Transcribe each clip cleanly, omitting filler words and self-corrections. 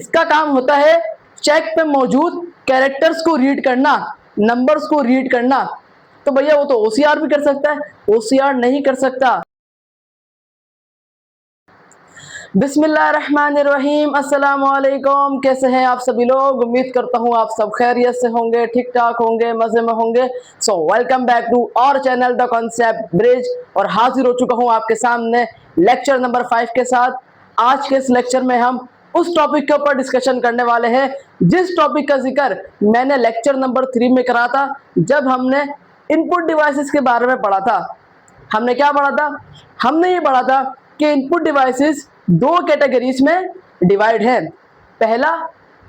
इसका काम होता है चेक पे मौजूद कैरेक्टर्स को रीड करना, नंबर्स को रीड करना। तो भैया वो तो ओसीआर भी कर सकता है, ओसीआर नहीं कर सकता। बिस्मिल्लाहिर्रहमानिर्रहीम, अस्सलाम वालेकुम। कैसे हैं आप सभी लोग? उम्मीद करता हूँ आप सब खैरियत से होंगे, ठीक ठाक होंगे, मजे में होंगे। So welcome back to our channel the concept bridge, और हाजिर हो चुका हूँ आपके सामने लेक्चर नंबर 5 के साथ। आज के इस लेक्चर में हम उस टॉपिक के ऊपर डिस्कशन करने वाले हैं जिस टॉपिक का जिक्र मैंने लेक्चर नंबर 3 में करा था, जब हमने इनपुट डिवाइसेस के बारे में पढ़ा था। हमने क्या पढ़ा था? हमने ये पढ़ा था कि इनपुट डिवाइसेस दो कैटेगरीज में डिवाइड है। पहला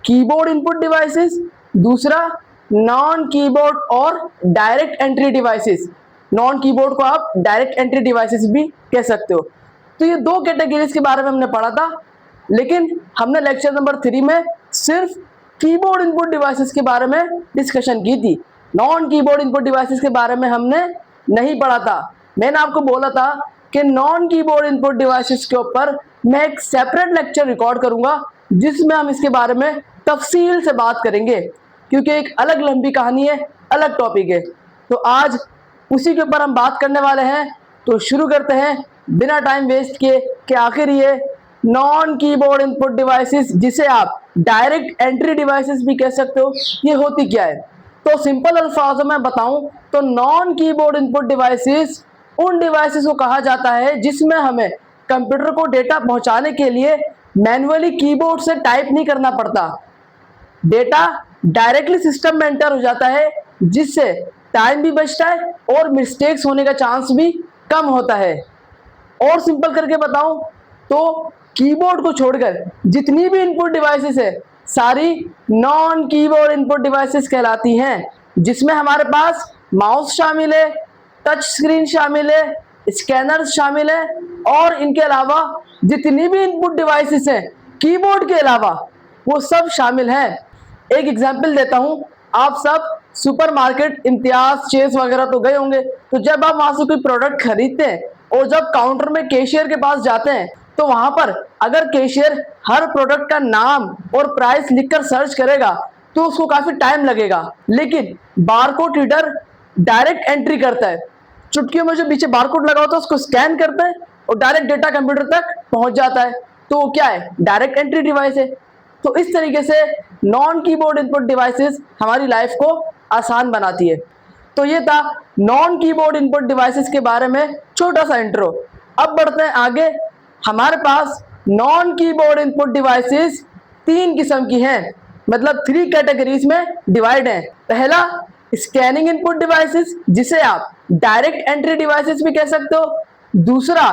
कीबोर्ड इनपुट डिवाइसेस, दूसरा नॉन कीबोर्ड और direct entry devices. Non keyboard को आप डायरेक्ट एंट्री डिवाइसेस भी कह सकते हो। तो ये दो कैटेगरीज के बारे में हमने पढ़ा था, लेकिन हमने लेक्चर नंबर 3 में सिर्फ कीबोर्ड इनपुट डिवाइसेस के बारे में डिस्कशन की थी। नॉन कीबोर्ड इनपुट डिवाइसेस के बारे में हमने नहीं पढ़ा था। मैंने आपको बोला था कि नॉन कीबोर्ड इनपुट डिवाइसेस के ऊपर मैं एक सेपरेट लेक्चर रिकॉर्ड करूंगा जिसमें हम इसके बारे में तफसील से बात करेंगे, क्योंकि एक अलग लंबी कहानी है, अलग टॉपिक है। तो आज उसी के ऊपर हम बात करने वाले हैं। तो शुरू करते हैं बिना टाइम वेस्ट किए कि आखिर ये नॉन कीबोर्ड इनपुट डिवाइसेस, जिसे आप डायरेक्ट एंट्री डिवाइसेस भी कह सकते हो, ये होती क्या है। तो सिंपल अल्फाजों में बताऊं तो नॉन कीबोर्ड इनपुट डिवाइसेस उन डिवाइसेस को कहा जाता है जिसमें हमें कंप्यूटर को डेटा पहुंचाने के लिए मैन्युअली कीबोर्ड से टाइप नहीं करना पड़ता। डेटा डायरेक्टली सिस्टम में एंटर हो जाता है, जिससे टाइम भी बचता है और मिस्टेक्स होने का चांस भी कम होता है। और सिंपल करके बताऊं तो कीबोर्ड को छोड़कर जितनी भी इनपुट डिवाइसेस है सारी नॉन कीबोर्ड इनपुट डिवाइसेस कहलाती हैं, जिसमें हमारे पास माउस शामिल है, टच स्क्रीन शामिल है, स्कैनर शामिल है, और इनके अलावा जितनी भी इनपुट डिवाइसेस हैं कीबोर्ड के अलावा वो सब शामिल हैं। एक एग्जांपल देता हूं, आप सब सुपरमार्केट, इम्तियाज, चेस वगैरह तो गए होंगे। तो जब आप वहां से कोई प्रोडक्ट खरीदते हैं और जब काउंटर में कैशियर के पास जाते हैं, तो वहां पर अगर कैशियर हर प्रोडक्ट का नाम और प्राइस लिखकर सर्च करेगा तो उसको काफी टाइम लगेगा। लेकिन बारकोड रीडर डायरेक्ट एंट्री करता है, चुटकियों में जो पीछे बारकोड लगा होता है उसको स्कैन करता है और डायरेक्ट डेटा कंप्यूटर तक पहुंच जाता है। तो वो क्या है? डायरेक्ट एंट्री डिवाइस है। तो इस तरीके से नॉन कीबोर्ड इनपुट डिवाइसेस हमारी लाइफ को आसान बनाती है। तो ये था नॉन कीबोर्ड इनपुट डिवाइसेस के बारे में छोटा सा इंट्रो। अब बढ़ते हैं आगे। हमारे पास नॉन कीबोर्ड इनपुट डिवाइसेस 3 किस्म की हैं, मतलब 3 कैटेगरीज में डिवाइड हैं। पहला स्कैनिंग इनपुट डिवाइसेस, जिसे आप डायरेक्ट एंट्री डिवाइसेस भी कह सकते हो, दूसरा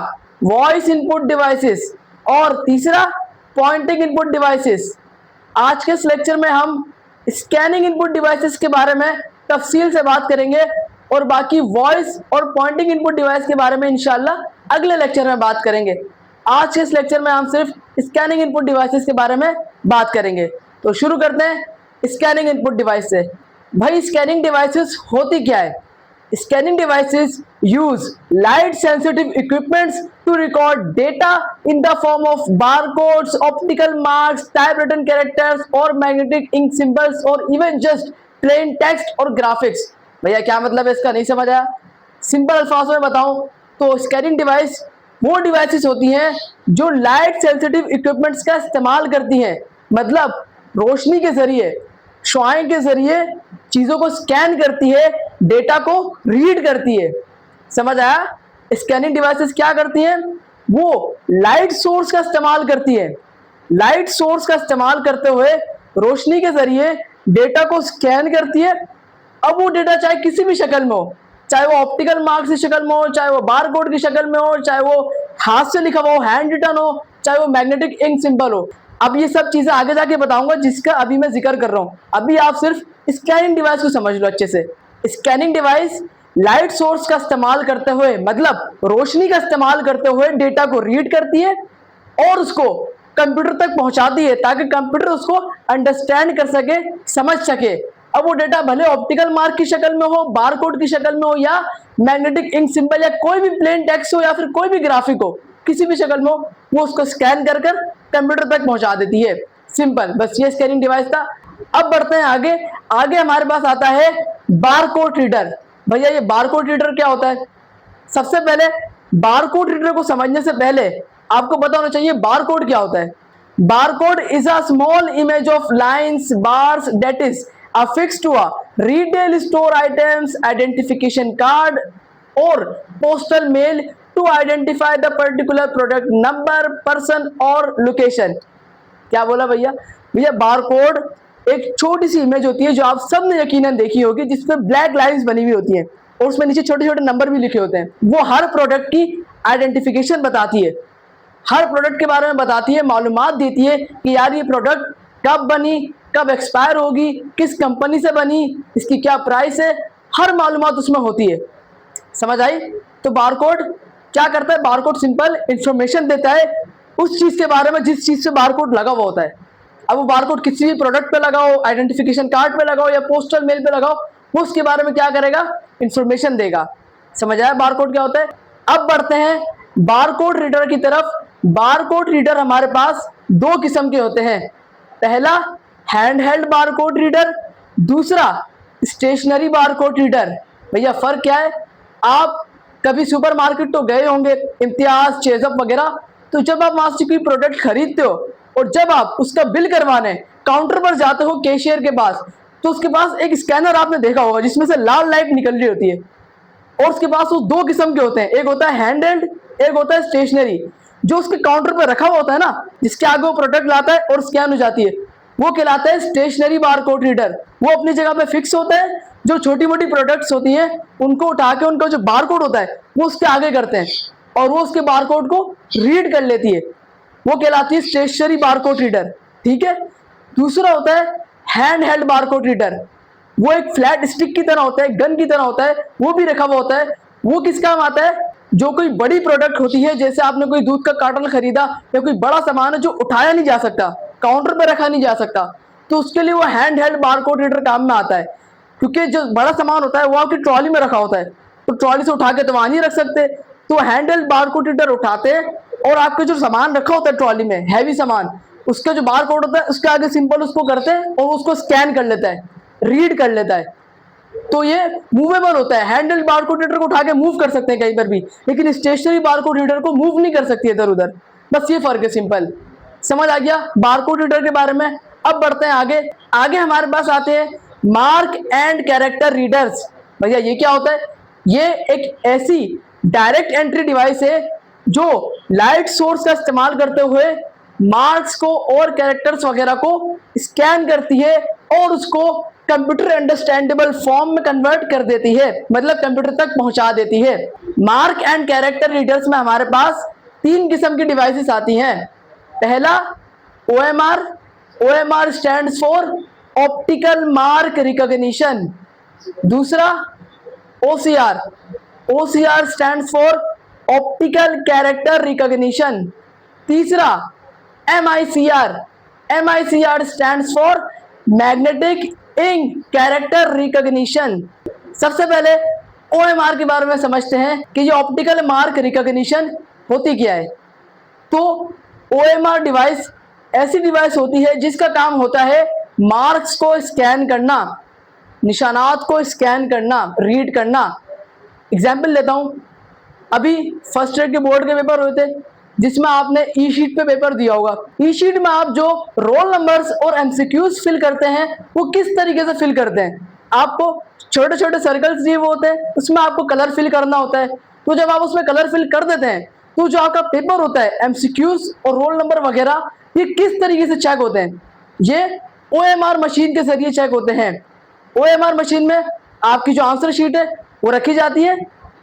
वॉइस इनपुट डिवाइसेस, और तीसरा पॉइंटिंग इनपुट डिवाइसेस। आज के इस लेक्चर में हम स्कैनिंग इनपुट डिवाइसेस के बारे में तफसील से बात करेंगे, और बाकी वॉइस और पॉइंटिंग इनपुट डिवाइस के बारे में इंशाल्लाह अगले लेक्चर में बात करेंगे। आज के इस लेक्चर में हम सिर्फ स्कैनिंग इनपुट डिवाइसेस के बारे में बात करेंगे। तो शुरू करते हैं स्कैनिंग इनपुट डिवाइस से। भाई स्कैनिंग डिवाइसेस होती क्या है? Scanning devices use light sensitive equipments to record data in the form of barcodes, optical marks, type written characters और मैग्नेटिक इंक सिंबल्स, और इवन जस्ट प्लेन टेक्स्ट और graphics. भैया क्या मतलब है इसका? नहीं समझ आया? सिंपल अल्फाजों में बताऊं तो स्कैनिंग डिवाइस वो डिवाइसेस होती हैं जो लाइट सेंसिटिव इक्विपमेंट्स का इस्तेमाल करती हैं, मतलब रोशनी के जरिए, शुआएं के जरिए चीजों को स्कैन करती है, डेटा को रीड करती है। समझ आया? स्कैनिंग डिवाइसेस क्या करती हैं? वो लाइट सोर्स का इस्तेमाल करती है। लाइट सोर्स का इस्तेमाल करते हुए रोशनी के जरिए डेटा को स्कैन करती है। अब वो डेटा चाहे किसी भी शक्ल में हो, चाहे वो ऑप्टिकल मार्क्स की शक्ल में हो, चाहे वो बारकोड की शक्ल में हो, चाहे वो हाथ से लिखा हुआ हो, हैंड रिटन हो, चाहे वो मैग्नेटिक इंक सिंबल हो। अब ये सब चीजें आगे जाके बताऊंगा जिसका अभी मैं जिक्र कर रहा हूं। अभी आप सिर्फ स्कैनिंग डिवाइस को समझ लो अच्छे से। स्कैनिंग डिवाइस लाइट सोर्स का इस्तेमाल करते हुए, मतलब रोशनी का इस्तेमाल करते हुए डेटा को रीड करती है और उसको कंप्यूटर तक पहुंचाती है, ताकि कंप्यूटर उसको अंडरस्टैंड कर सके, समझ सके। अब वो डेटा भले ऑप्टिकल मार्क की शक्ल में हो, बारकोड की शक्ल में हो, या मैग्नेटिक इंक सिंबल, या कोई भी प्लेन टेक्स्ट हो, या फिर कोई भी ग्राफिक हो, किसी भी शक्ल में हो, वो उसको स्कैन कर कंप्यूटर तक पहुंचा देती है। सिंपल, बस ये स्कैनिंग डिवाइस था। अब बढ़ते हैं आगे। आगे हमारे पास आता है बारकोड रीडर। भैया ये बारकोड रीडर क्या होता है? सबसे पहले बारकोड रीडर को समझने से पहले आपको पता होना चाहिए बारकोड क्या होता है। Barcode is a small image of lines bars that is affixed to a retail store items identification card or postal mail to identify the particular product number, person और location। क्या बोला भैया? भैया बारकोड एक छोटी सी इमेज होती है जो आप सब ने यकीनन देखी होगी, जिसपे ब्लैक लाइंस बनी हुई होती हैं और उसमें नीचे छोटे छोटे नंबर भी लिखे होते हैं। वो हर प्रोडक्ट की आइडेंटिफिकेशन बताती है, हर प्रोडक्ट के बारे में बताती है, मालूमात देती है कि यार ये प्रोडक्ट कब बनी, कब एक्सपायर होगी, किस कंपनी से बनी, इसकी क्या प्राइस है, हर मालूमात उसमें होती है। समझ आई? तो बारकोड क्या करता है? बारकोड सिंपल इंफॉर्मेशन देता है उस चीज के बारे में जिस चीज से बारकोड लगा हुआ होता है। अब वो बारकोड किसी भी प्रोडक्ट पे लगाओ, आइडेंटिफिकेशन कार्ड पे लगाओ या पोस्टल मेल पे लगाओ, वो उसके बारे में क्या करेगा? इंफॉर्मेशन देगा। समझ आया बारकोड क्या होता है? अब बढ़ते हैं बारकोड रीडर की तरफ। बारकोड रीडर हमारे पास दो किस्म के होते हैं। पहला हैंड हेल्ड बारकोड रीडर, दूसरा स्टेशनरी बारकोड रीडर। भैया फर्क क्या है? आप कभी सुपरमार्केट तो गए होंगे, इम्तियाज, चेजअप वगैरह, तो जब आप वहां से कोई प्रोडक्ट खरीदते हो और जब आप उसका बिल करवाने काउंटर पर जाते हो कैशियर के पास, तो उसके पास एक स्कैनर आपने देखा होगा जिसमें से लाल लाइट निकल रही होती है, और उसके पास वो दो किस्म के होते हैं, एक होता है हैंड हेल्ड, एक होता है स्टेशनरी। जो उसके काउंटर पर रखा हुआ होता है ना, जिसके आगे वो प्रोडक्ट लाता है और स्कैन हो जाती है, वो कहलाता है स्टेशनरी बारकोड रीडर। वो अपनी जगह पे फिक्स होता है, जो छोटी मोटी प्रोडक्ट्स होती हैं उनको उठा के उनका जो बारकोड होता है वो उसके आगे करते हैं और वो उसके बारकोड को रीड कर लेती है, वो कहलाती है स्टेशनरी बारकोड रीडर। ठीक है। दूसरा होता है हैंड हेल्ड बारकोड रीडर। वो एक फ्लैट स्टिक की तरह होता है, गन की तरह होता है, वो भी रखा हुआ होता है। वो किस काम आता है? जो कोई बड़ी प्रोडक्ट होती है, जैसे आपने कोई दूध का कार्टन खरीदा या कोई बड़ा सामान है जो उठाया नहीं जा सकता, काउंटर पर रखा नहीं जा सकता, तो उसके लिए वो हैंड हेल्ड बारकोड रीडर काम में आता है। क्योंकि जो बड़ा सामान होता है वो आपकी ट्रॉली में रखा होता है, तो ट्रॉली से उठा के तो वहां नहीं रख सकते, तो हैंड हेल्ड बारकोड रीडर उठाते हैं और आपके जो सामान रखा होता है ट्रॉली में, हैवी सामान, उसका जो बारकोड होता है उसके आगे सिंपल उसको करते हैं और उसको स्कैन कर लेता है, रीड कर लेता है। तो ये मूवेबल होता है। हैंडल बारकोड रीडर को उठा के मूव कर सकते हैं कहीं पर भी, लेकिन स्टेशनरी बारकोड रीडर को मूव नहीं कर सकती इधर उधर। बस ये फर्क है, सिंपल। समझ आ गया बारकोड रीडर के बारे में? अब बढ़ते हैं आगे। आगे हमारे पास आते हैं मार्क एंड कैरेक्टर रीडर्स। भैया ये क्या होता है? ये एक ऐसी डायरेक्ट एंट्री डिवाइस है जो लाइट सोर्स का इस्तेमाल करते हुए मार्क्स को और कैरेक्टर्स वगैरह को स्कैन करती है और उसको कंप्यूटर अंडरस्टैंडेबल फॉर्म में कन्वर्ट कर देती है, मतलब कंप्यूटर तक पहुंचा देती है। मार्क एंड कैरेक्टर रीडर्स में हमारे पास तीन किस्म की डिवाइसेस आती हैं। पहला OMR। OMR stands for optical mark recognition. दूसरा OCR। OCR stands for optical character recognition. तीसरा MICR। MICR stands for magnetic ink character recognition. सबसे पहले OMR के बारे में समझते हैं कि ये ऑप्टिकल मार्क रिकॉग्निशन होती क्या है। तो OMR डिवाइस ऐसी डिवाइस होती है जिसका काम होता है मार्क्स को स्कैन करना, निशानात को स्कैन करना, रीड करना। एग्जाम्पल लेता हूं, अभी फर्स्ट ईयर के बोर्ड के पेपर हुए थे जिसमें आपने ई शीट पे पेपर दिया होगा। ई शीट में आप जो रोल नंबर्स और एमसीक्यूज फिल करते हैं वो किस तरीके से फिल करते हैं? आपको छोटे छोटे सर्कल्स दिए हुए होते हैं, उसमें आपको कलर फिल करना होता है। तो जब आप उसमें कलर फिल कर देते हैं तो जो आपका पेपर होता है, एमसीक्यूज और रोल नंबर वगैरह, ये किस तरीके से चेक होते हैं? ये OMR मशीन के जरिए चेक होते हैं। OMR मशीन में आपकी जो आंसर शीट है वो रखी जाती है।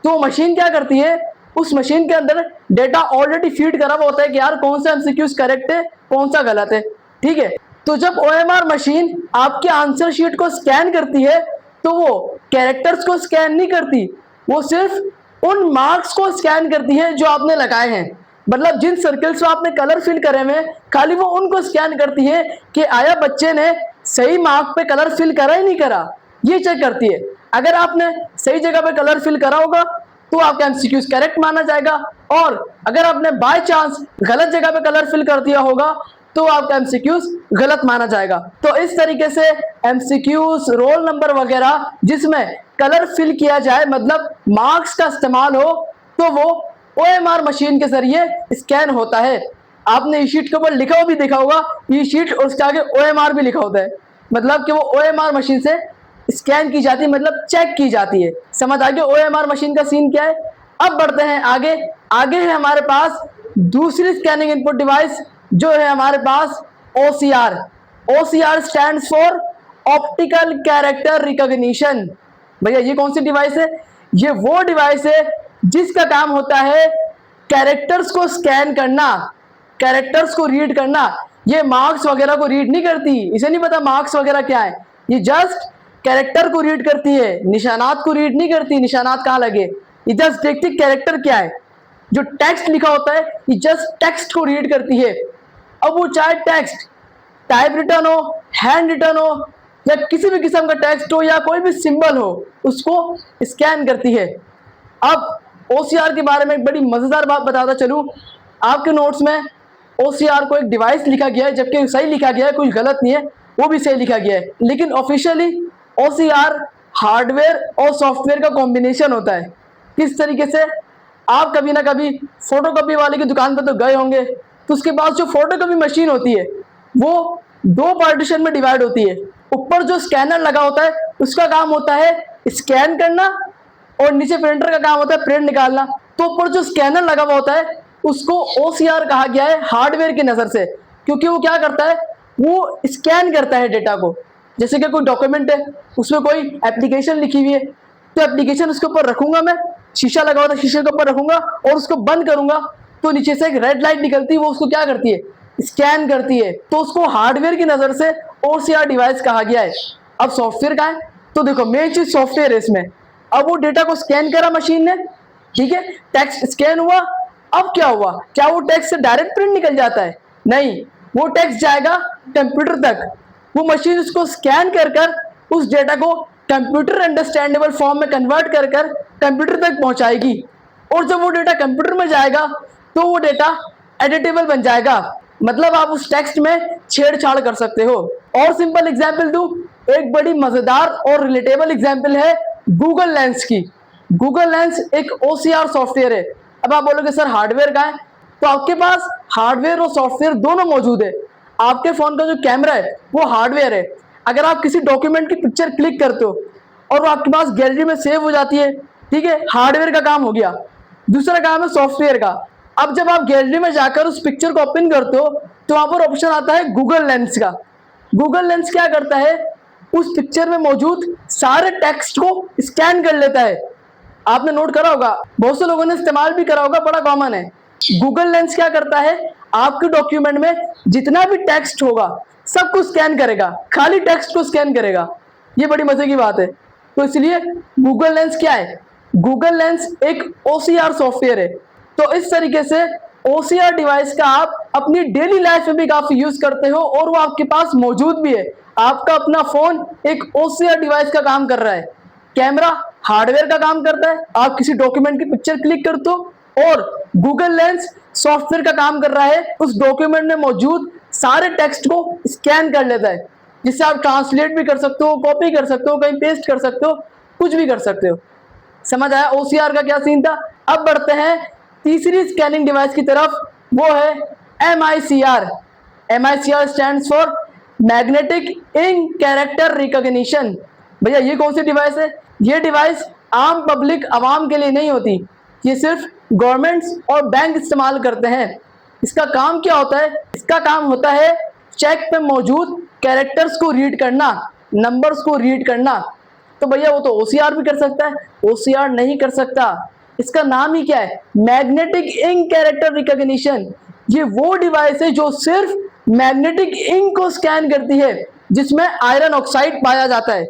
तो मशीन क्या करती है, उस मशीन के अंदर डेटा ऑलरेडी फीड करा हुआ होता है कि यार कौन सा एमसीक्यूज करेक्ट है, कौन सा गलत है। ठीक है। तो जब OMR मशीन आपके आंसर शीट को स्कैन करती है तो वो कैरेक्टर्स को स्कैन नहीं करती, वो सिर्फ उन मार्क्स को स्कैन करती है जो आपने लगाए हैं। मतलब जिन सर्कल्स में आपने कलर फिल करे हुए हैं, खाली वो उनको स्कैन करती है कि आया बच्चे ने सही मार्क पे कलर फिल करा ही नहीं करा, ये चेक करती है। अगर आपने सही जगह पे कलर फिल करा होगा तो आपका एमसीक्यूज करेक्ट माना जाएगा, और अगर आपने बाय चांस गलत जगह पे कलर फिल कर दिया होगा तो आपका एमसीक्यूज गलत माना जाएगा। तो इस तरीके से एमसीक्यूज, रोल नंबर वगैरह जिसमें कलर फिल किया जाए, मतलब मार्क्स का इस्तेमाल हो, तो वो ओएमआर मशीन के जरिए स्कैन होता है। आपने ई शीट के ऊपर लिखा हुआ भी देखा होगा, ई शीट और उसके आगे ओएमआर भी लिखा होता है, मतलब कि वो ओएमआर मशीन से स्कैन की जाती है, मतलब चेक की जाती है। समझ आ गया ओएमआर मशीन का सीन क्या है। अब बढ़ते हैं आगे। आगे है हमारे पास दूसरी स्कैनिंग इनपुट डिवाइस, जो है हमारे पास OCR। OCR stands for optical character recognition. भैया ये कौन सी डिवाइस है? ये वो डिवाइस है जिसका काम होता है कैरेक्टर्स को स्कैन करना, कैरेक्टर्स को रीड करना। ये मार्क्स वगैरह को रीड नहीं करती, इसे नहीं पता मार्क्स वगैरह क्या है, ये जस्ट कैरेक्टर को रीड करती है, निशानात को रीड नहीं करती। निशानात कहाँ लगे, ये जस्ट देखती कैरेक्टर क्या है। जो टेक्स्ट लिखा होता है ये जस्ट टेक्स्ट को रीड करती है। अब वो चाहे टेक्स्ट टाइप रिटर्न हो, हैंड रिटर्न हो, या किसी भी किस्म का टेक्स्ट हो, या कोई भी सिंबल हो, उसको स्कैन करती है। अब OCR के बारे में एक बड़ी मजेदार बात बताता चलूं। आपके नोट्स में OCR को एक डिवाइस लिखा गया है, जबकि सही लिखा गया है, कुछ गलत नहीं है, वो भी सही लिखा गया है, लेकिन ऑफिशियली OCR हार्डवेयर और सॉफ्टवेयर का कॉम्बिनेशन होता है। किस तरीके से? आप कभी ना कभी फोटोकॉपी वाले की दुकान पर तो गए होंगे, तो उसके पास जो फोटोकॉपी मशीन होती है वो 2 पार्टीशन में डिवाइड होती है। ऊपर जो स्कैनर लगा होता है उसका काम होता है स्कैन करना, और नीचे प्रिंटर का काम होता है प्रिंट निकालना। तो ऊपर जो स्कैनर लगा हुआ होता है उसको OCR कहा गया है हार्डवेयर की नज़र से, क्योंकि वो क्या करता है, वो स्कैन करता है डेटा को। जैसे कि कोई डॉक्यूमेंट है, उसमें कोई एप्लीकेशन लिखी हुई है, तो एप्लीकेशन उसके ऊपर रखूंगा मैं, शीशा लगा हुआ था शीशे के ऊपर रखूंगा और उसको बंद करूंगा, तो नीचे से एक रेड लाइट निकलती है, वो उसको क्या करती है, स्कैन करती है। तो उसको हार्डवेयर की नज़र से OCR डिवाइस कहा गया है। अब सॉफ्टवेयर का है, तो देखो मेन चीज सॉफ्टवेयर है इसमें। अब वो डेटा को स्कैन करा मशीन ने, ठीक है, टेक्स्ट स्कैन हुआ। अब क्या हुआ, क्या वो टेक्स्ट से डायरेक्ट प्रिंट निकल जाता है? नहीं, वो टेक्स्ट जाएगा कंप्यूटर तक, वो मशीन उसको स्कैन कर कर उस डेटा को कंप्यूटर अंडरस्टैंडेबल फॉर्म में कन्वर्ट कर कर कंप्यूटर तक पहुंचाएगी। और जब वो डेटा कंप्यूटर में जाएगा तो वो डेटा एडिटेबल बन जाएगा, मतलब आप उस टेक्स्ट में छेड़छाड़ कर सकते हो। और सिंपल एग्जांपल दूं, एक बड़ी मजेदार और रिलेटेबल एग्जांपल है गूगल लेंस की। गूगल लेंस एक OCR सॉफ्टवेयर है। अब आप बोलोगे सर हार्डवेयर का है, तो आपके पास हार्डवेयर और सॉफ्टवेयर दोनों मौजूद है। आपके फोन का जो कैमरा है वो हार्डवेयर है। अगर आप किसी डॉक्यूमेंट की पिक्चर क्लिक करते हो और वो आपके पास गैलरी में सेव हो जाती है, ठीक है, हार्डवेयर का काम हो गया। दूसरा काम है सॉफ्टवेयर का। अब जब आप गैलरी में जाकर उस पिक्चर को ओपन करते हो तो वहां पर ऑप्शन आता है गूगल लेंस का। गूगल लेंस क्या करता है, उस पिक्चर में मौजूद सारे टेक्स्ट को स्कैन कर लेता है। आपने नोट करा होगा, बहुत से लोगों ने इस्तेमाल भी करा होगा, बड़ा कॉमन है। गूगल लेंस क्या करता है, आपके डॉक्यूमेंट में जितना भी टेक्स्ट होगा सबको स्कैन करेगा, खाली टेक्स्ट को स्कैन करेगा। ये बड़ी मजे की बात है। तो इसलिए गूगल लेंस क्या है, गूगल लेंस एक OCR सॉफ्टवेयर है। तो इस तरीके से OCR डिवाइस का आप अपनी डेली लाइफ में भी काफी यूज करते हो और वो आपके पास मौजूद भी है। आपका अपना फोन एक OCR डिवाइस का काम कर रहा है। कैमरा हार्डवेयर का काम करता है, आप किसी डॉक्यूमेंट की पिक्चर क्लिक करते हो, और गूगल लेंस सॉफ्टवेयर का काम कर रहा है, उस डॉक्यूमेंट में मौजूद सारे टेक्स्ट को स्कैन कर लेता है, जिससे आप ट्रांसलेट भी कर सकते हो, कॉपी कर सकते हो, कहीं पेस्ट कर सकते हो, कुछ भी कर सकते हो। समझ आया OCR का क्या सीन था। अब बढ़ते हैं तीसरी स्कैनिंग डिवाइस की तरफ, वो है MICR। MICR stands for magnetic ink character recognition. भैया ये कौन सी डिवाइस है? ये डिवाइस आम पब्लिक आवाम के लिए नहीं होती, ये सिर्फ गवर्नमेंट्स और बैंक इस्तेमाल करते हैं। इसका काम क्या होता है? इसका काम होता है चेक पे मौजूद कैरेक्टर्स को रीड करना, नंबर्स को रीड करना। तो भैया वो तो OCR भी कर सकता है, OCR नहीं कर सकता। इसका नाम ही क्या है, मैग्नेटिक इंक कैरेक्टर रिकॉग्निशन। ये वो डिवाइस है जो सिर्फ मैग्नेटिक इंक को स्कैन करती है, जिसमें आयरन ऑक्साइड पाया जाता है।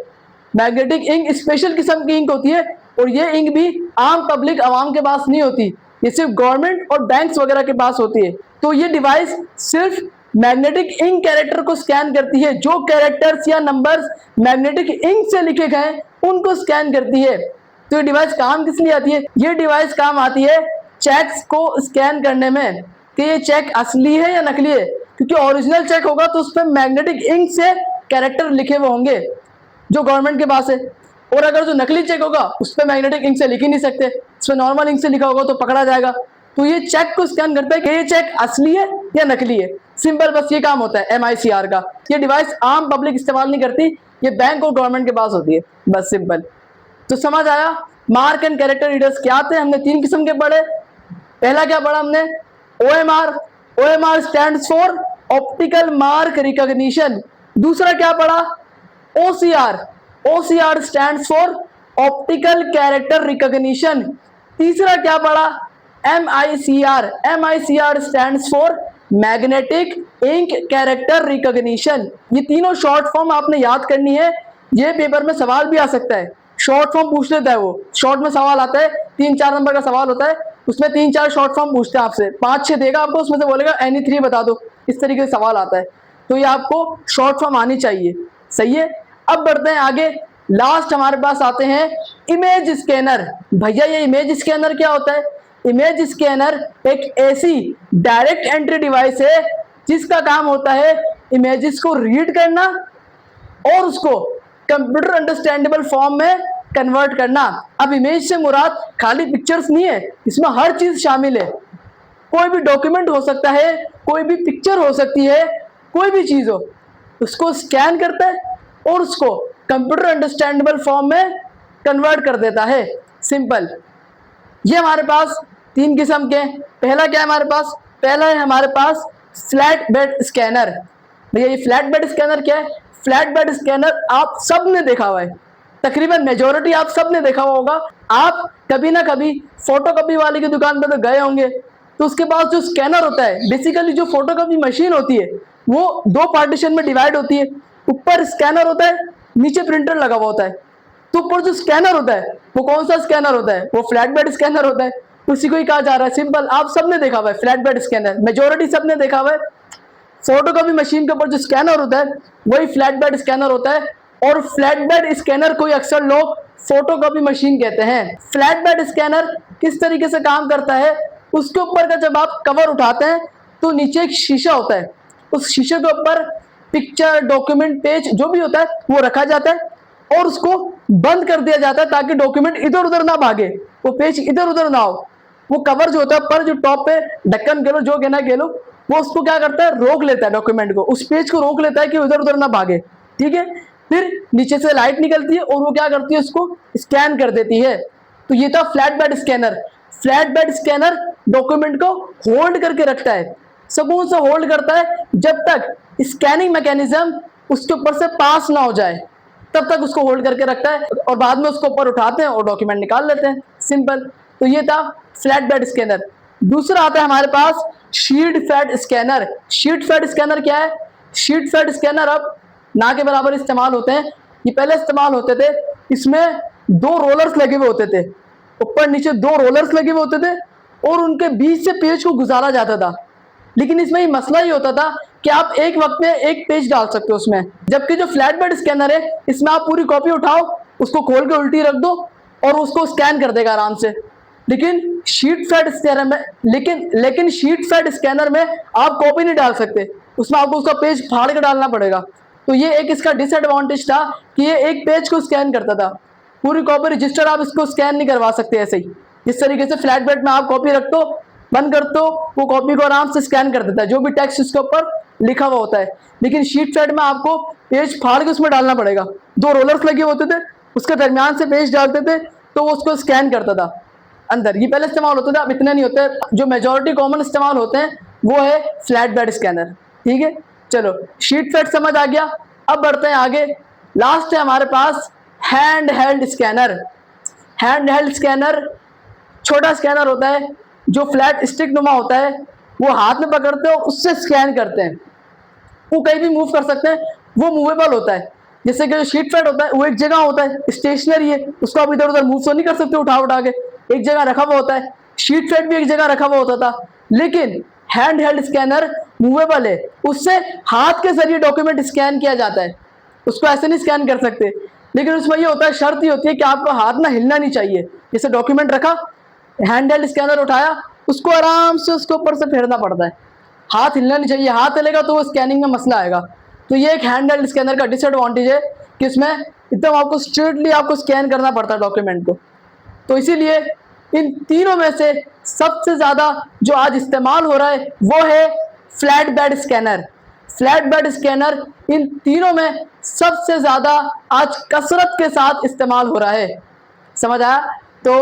मैग्नेटिक इंक स्पेशल किस्म की इंक होती है, और ये इंक भी आम पब्लिक आवाम के पास नहीं होती, ये सिर्फ गवर्नमेंट और बैंक्स वगैरह के पास होती है। तो ये डिवाइस सिर्फ मैग्नेटिक इंक कैरेक्टर को स्कैन करती है, जो कैरेक्टर्स या नंबर्स मैग्नेटिक इंक से लिखे गए उनको स्कैन करती है। तो ये डिवाइस काम किस लिए आती है? ये डिवाइस काम आती है चेक्स को स्कैन करने में, कि ये चेक असली है या नकली है। क्योंकि ओरिजिनल चेक होगा तो उस पर मैग्नेटिक इंक से कैरेक्टर लिखे हुए होंगे जो गवर्नमेंट के पास है, और अगर जो नकली चेक होगा उस पर मैग्नेटिक इंक से लिख ही नहीं सकते, उस पर नॉर्मल इंक से लिखा होगा तो पकड़ा जाएगा। तो ये चेक को स्कैन करता है कि ये चेक असली है या नकली है। सिंपल, बस ये काम होता है MICR का। ये डिवाइस आम पब्लिक इस्तेमाल नहीं करती, ये बैंक और गवर्नमेंट के पास होती है, बस सिंपल। तो समझ आया मार्क एंड कैरेक्टर रीडर्स क्या आते हैं। हमने 3 किस्म के पढ़े। पहला क्या पढ़ा हमने, OMR। OMR stands for optical mark recognition. दूसरा क्या पढ़ा, OCR। OCR stands for optical character recognition. तीसरा क्या पढ़ा, MICR। MICR stands for magnetic ink character recognition. ये तीनों शॉर्ट फॉर्म आपने याद करनी है, ये पेपर में सवाल भी आ सकता है, शॉर्ट फॉर्म पूछ लेता है वो। शॉर्ट में सवाल आता है, 3-4 नंबर का सवाल होता है, उसमें 3-4 शॉर्ट फॉर्म पूछते हैं आपसे, 5-6 देगा आपको, उसमें से बोलेगा एनी 3 बता दो, इस तरीके से सवाल आता है। तो ये आपको शॉर्ट फॉर्म आनी चाहिए, सही है। अब बढ़ते हैं आगे, लास्ट हमारे पास आते हैं इमेज स्कैनर। भैया ये इमेज स्कैनर क्या होता है? इमेज स्कैनर एक ऐसी डायरेक्ट एंट्री डिवाइस है जिसका काम होता है इमेजेस को रीड करना और उसको कंप्यूटर अंडरस्टैंडेबल फॉर्म में कन्वर्ट करना। अब इमेज से मुराद खाली पिक्चर्स नहीं है, इसमें हर चीज शामिल है। कोई भी डॉक्यूमेंट हो सकता है, कोई भी पिक्चर हो सकती है, कोई भी चीज हो, उसको स्कैन करता है और उसको कंप्यूटर अंडरस्टैंडेबल फॉर्म में कन्वर्ट कर देता है, सिंपल। ये हमारे पास 3 किस्म के। पहला क्या है हमारे पास, पहला है हमारे पास फ्लैट बेड स्कैनर। भैया ये फ्लैट बेड स्कैनर क्या है? फ्लैट बेड स्कैनर आप सब ने देखा हुआ है, तकरीबन मेजोरिटी आप सब ने देखा हुआ होगा। आप कभी ना कभी फोटोकॉपी वाले की दुकान पर तो गए होंगे, तो उसके पास जो स्कैनर होता है, बेसिकली जो फोटोकॉपी मशीन होती है वो 2 पार्टीशन में डिवाइड होती है। ऊपर स्कैनर होता है, नीचे प्रिंटर लगा हुआ होता है। तो ऊपर जो स्कैनर होता है वो कौन सा स्कैनर होता है? वो फ्लैट बेड स्कैनर होता है, उसी को ही कहा जा रहा है, सिंपल। आप सबने देखा हुआ है फ्लैट बेड स्कैनर, मेजोरिटी सबने देखा हुआ है। फोटोकॉपी मशीन के ऊपर जो स्कैनर होता है वही फ्लैट बेड स्कैनर होता है, और फ्लैट बेड स्कैनर को अक्सर लोग फोटोकॉपी मशीन कहते हैं। फ्लैट बेड स्कैनर किस तरीके से काम करता है, उसके ऊपर का जब आप कवर उठाते हैं तो नीचे एक शीशा होता है, उस शीशे के ऊपर पिक्चर, डॉक्यूमेंट, पेज जो भी होता है वो रखा जाता है और उसको बंद कर दिया जाता है ताकि डॉक्यूमेंट इधर उधर ना भागे, वो पेज इधर उधर ना हो। वो कवर जो होता है पर जो टॉप पे ढक्कन कह लो, जो कहना कह लो, वो उसको क्या करता है, रोक लेता है, डॉक्यूमेंट को, उस पेज को रोक लेता है कि इधर उधर ना भागे, ठीक है। फिर नीचे से लाइट निकलती है और वो क्या करती है, उसको स्कैन कर देती है। तो ये था flat bed scanner. Flat bed scanner document को होल्ड करके रखता है, सुकून से होल्ड करता है जब तक स्कैनिंग मैकेनिज्म उसके ऊपर से पास ना हो जाए, तब तक उसको होल्ड करके रखता है और बाद में उसको ऊपर उठाते हैं और डॉक्यूमेंट निकाल लेते हैं, सिंपल। तो ये था फ्लैट बेड स्कैनर। दूसरा आता है हमारे पास sheet fed scanner. Sheet fed scanner क्या है? शीट फेड स्कैनर अब ना के बराबर इस्तेमाल होते हैं, ये पहले इस्तेमाल होते थे। इसमें 2 रोलर्स लगे हुए होते थे, ऊपर नीचे 2 रोलर्स लगे हुए होते थे और उनके बीच से पेज को गुजारा जाता था। लेकिन इसमें ये मसला ही होता था कि आप एक वक्त में एक पेज डाल सकते हो उसमें, जबकि जो फ्लैट बेड स्कैनर है इसमें आप पूरी कॉपी उठाओ, उसको खोल के उल्टी रख दो और उसको स्कैन कर देगा आराम से। लेकिन शीट फेड स्कैनर में लेकिन शीट फेड स्कैनर में आप कॉपी नहीं डाल सकते, उसमें आपको उसका पेज फाड़ के डालना पड़ेगा। तो ये एक इसका डिसएडवांटेज था कि ये एक पेज को स्कैन करता था, पूरी कॉपी रजिस्टर आप इसको स्कैन नहीं करवा सकते ऐसे ही। जिस तरीके से फ्लैट बेड में आप कॉपी रख दो, बंद कर दो, वो कॉपी को आराम से स्कैन कर देता है जो भी टेक्स्ट उसके ऊपर लिखा हुआ होता है। लेकिन शीट फेड में आपको पेज फाड़ के उसमें डालना पड़ेगा। 2 रोलर्स लगे होते थे, उसके दरमियान से पेज डालते थे तो वो उसको स्कैन करता था अंदर। ये पहले इस्तेमाल होता था, अब इतने नहीं होते। जो मेजॉरिटी कॉमन इस्तेमाल होते हैं वो है फ्लैट बेड स्कैनर, ठीक है। चलो शीट फेड समझ आ गया। अब बढ़ते हैं आगे, लास्ट है हमारे पास hand held scanner. Hand held scanner छोटा स्कैनर होता है जो फ्लैट स्टिक नुमा होता है, वो हाथ में पकड़ते हैं और उससे स्कैन करते हैं। वो कहीं भी मूव कर सकते हैं, वो मूवेबल होता है। जैसे कि जो शीट फेड होता है वो एक जगह होता है, स्टेशनरी है, उसको आप इधर उधर मूव तो नहीं कर सकते उठा उठा के, एक जगह रखा हुआ होता है। शीट फेड भी एक जगह रखा हुआ होता था, लेकिन हैंड हेल्ड स्कैनर मूवेबल है, उससे हाथ के जरिए डॉक्यूमेंट स्कैन किया जाता है। उसको ऐसे नहीं स्कैन कर सकते, लेकिन उसमें ये होता है, शर्त ये होती है कि आपका हाथ ना हिलना नहीं चाहिए। जैसे डॉक्यूमेंट रखा, हैंड हेल्ड स्कैनर उठाया, उसको आराम से उसके ऊपर से फेरना पड़ता है, हाथ हिलना नहीं चाहिए, हाथ हिलेगा तो वो स्कैनिंग में मसला आएगा। तो ये एक हैंड हेल्ड स्कैनर का डिसएडवांटेज है कि इसमें एकदम आपको स्ट्रेटली आपको स्कैन करना पड़ता है डॉक्यूमेंट को। तो इसीलिए इन तीनों में से सबसे ज़्यादा जो आज इस्तेमाल हो रहा है वो है flat bed scanner. Flat bed scanner इन तीनों में सबसे ज़्यादा आज कसरत के साथ इस्तेमाल हो रहा है। समझ आया? तो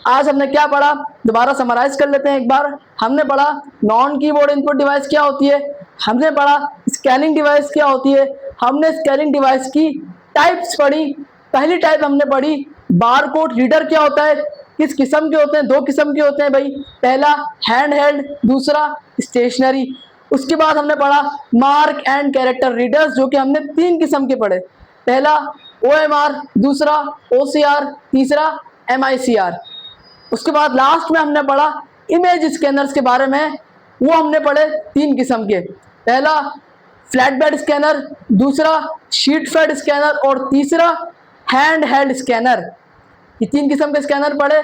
आज हमने क्या पढ़ा, दोबारा समराइज कर लेते हैं एक बार। हमने पढ़ा नॉन कीबोर्ड इनपुट डिवाइस क्या होती है, हमने पढ़ा स्कैनिंग डिवाइस क्या होती है, हमने स्कैनिंग डिवाइस की टाइप्स पढ़ी। पहली टाइप हमने पढ़ी बारकोड रीडर क्या होता है, किस किस्म के होते हैं, दो किस्म के होते हैं भाई, पहला हैंड हेल्ड, दूसरा स्टेशनरी। उसके बाद हमने पढ़ा मार्क एंड कैरेक्टर रीडर्स, जो कि हमने तीन किस्म के पढ़े, पहला OMR, दूसरा OCR, तीसरा MICR। उसके बाद लास्ट में हमने पढ़ा इमेज स्कैनर्स के बारे में, वो हमने पढ़े तीन किस्म के, पहला फ्लैट बेड स्कैनर, दूसरा शीट फेड स्कैनर और तीसरा हैंड हेल्ड स्कैनर। ये तीन किस्म के स्कैनर पढ़े।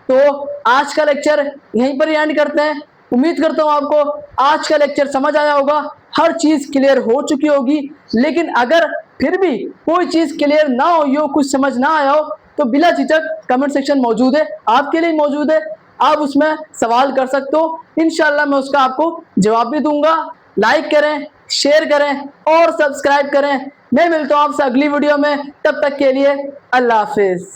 तो आज का लेक्चर यहीं पर ही एंड करते हैं। उम्मीद करता हूँ आपको आज का लेक्चर समझ आया होगा, हर चीज़ क्लियर हो चुकी होगी। लेकिन अगर फिर भी कोई चीज़ क्लियर ना हुई हो, कुछ समझ ना आया हो, तो बिला झिझक कमेंट सेक्शन मौजूद है, आपके लिए मौजूद है, आप उसमें सवाल कर सकते हो। इंशाल्लाह मैं उसका आपको जवाब भी दूंगा। लाइक करें, शेयर करें और सब्सक्राइब करें। मैं मिलता हूँ आपसे अगली वीडियो में, तब तक के लिए अल्लाह हाफिज।